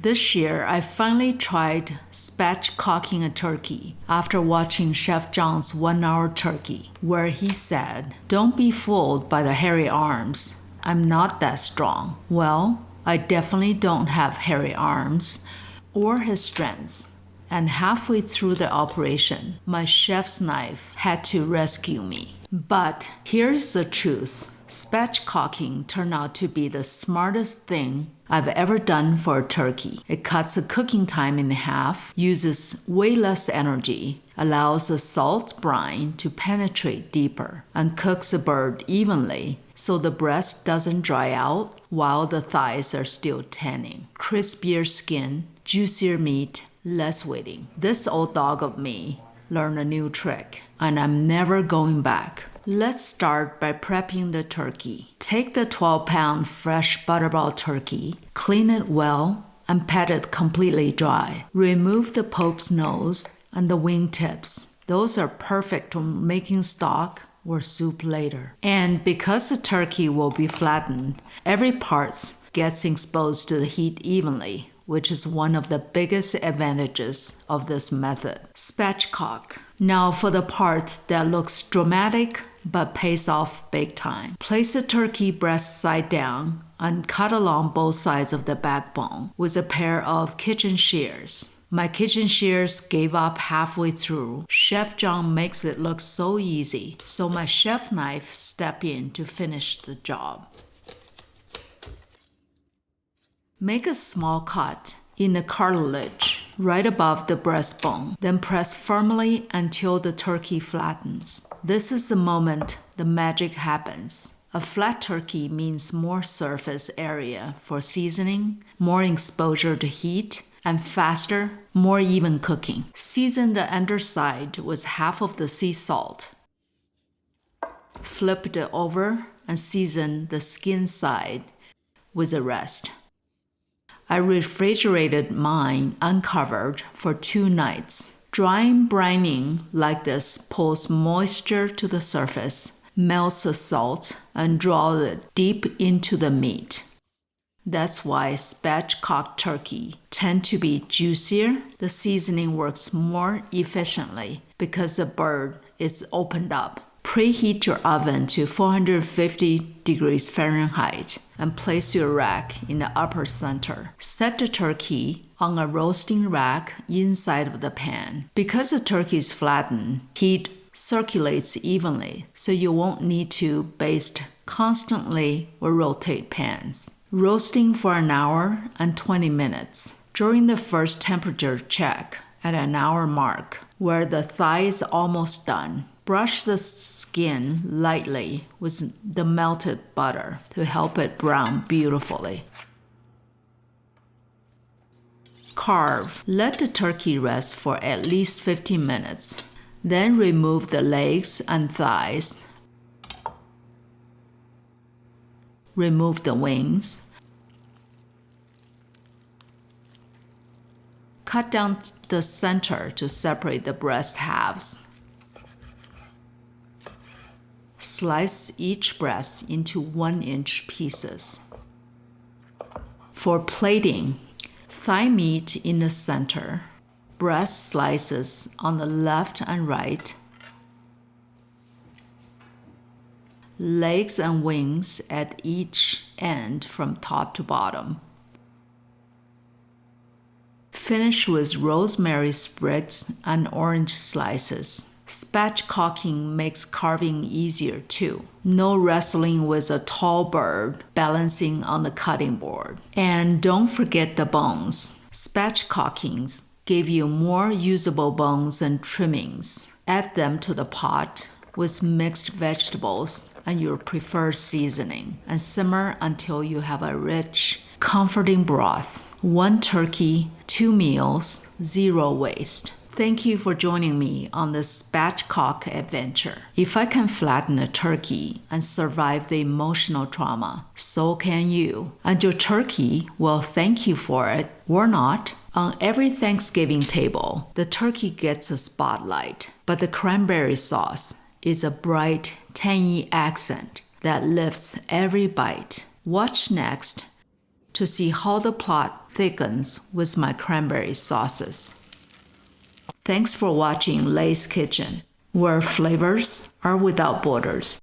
This year, I finally tried spatchcocking a turkey after watching Chef John's 1-hour turkey, where he said, "Don't be fooled by the hairy arms. I'm not that strong." Well, I definitely don't have hairy arms or his strength. And halfway through the operation, my chef's knife had to rescue me. But here's the truth. Spatchcocking turned out to be the smartest thing I've ever done for a turkey. It cuts the cooking time in half, uses way less energy, allows the salt brine to penetrate deeper, and cooks the bird evenly so the breast doesn't dry out while the thighs are still tanning. Crispier skin, juicier meat, less waiting. This old dog of me learned a new trick, and I'm never going back. Let's start by prepping the turkey. Take the 12-pound fresh Butterball turkey, clean it well, and pat it completely dry. Remove the Pope's nose and the wing tips. Those are perfect for making stock or soup later. And because the turkey will be flattened, every part gets exposed to the heat evenly, which is one of the biggest advantages of this method. Spatchcock. Now for the part that looks dramatic but pays off big time. Place the turkey breast side down and cut along both sides of the backbone with a pair of kitchen shears. My kitchen shears gave up halfway through. Chef John makes it look so easy, so my chef knife stepped in to finish the job. Make a small cut in the cartilage right above the breastbone, then press firmly until the turkey flattens. This is the moment the magic happens. A flat turkey means more surface area for seasoning, more exposure to heat, and faster, more even cooking. Season the underside with half of the sea salt. Flip it over and season the skin side with the rest. I refrigerated mine uncovered for 2 nights. Drying brining like this pulls moisture to the surface, melts the salt, and draws it deep into the meat. That's why spatchcock turkey tend to be juicier. The seasoning works more efficiently because the bird is opened up. Preheat your oven to 450 degrees Fahrenheit and place your rack in the upper center. Set the turkey on a roasting rack inside of the pan. Because the turkey is flattened, heat circulates evenly, so you won't need to baste constantly or rotate pans. Roasting for an hour and 20 minutes. During the first temperature check at an hour mark, where the thigh is almost done, brush the skin lightly with the melted butter to help it brown beautifully. Carve. Let the turkey rest for at least 15 minutes. Then remove the legs and thighs. Remove the wings. Cut down the center to separate the breast halves. Slice each breast into 1-inch pieces. For plating, thigh meat in the center, breast slices on the left and right, legs and wings at each end from top to bottom. Finish with rosemary sprigs and orange slices. Spatchcocking makes carving easier too. No wrestling with a tall bird balancing on the cutting board. And don't forget the bones. Spatchcockings give you more usable bones and trimmings. Add them to the pot with mixed vegetables and your preferred seasoning and simmer until you have a rich, comforting broth. 1 turkey, 2 meals, 0 waste. Thank you for joining me on this spatchcock adventure. If I can flatten a turkey and survive the emotional trauma, so can you. And your turkey will thank you for it, or not. On every Thanksgiving table, the turkey gets a spotlight, but the cranberry sauce is a bright, tangy accent that lifts every bite. Watch next to see how the plot thickens with my cranberry sauces. Thanks for watching Lay's Kitchen, where flavors are without borders.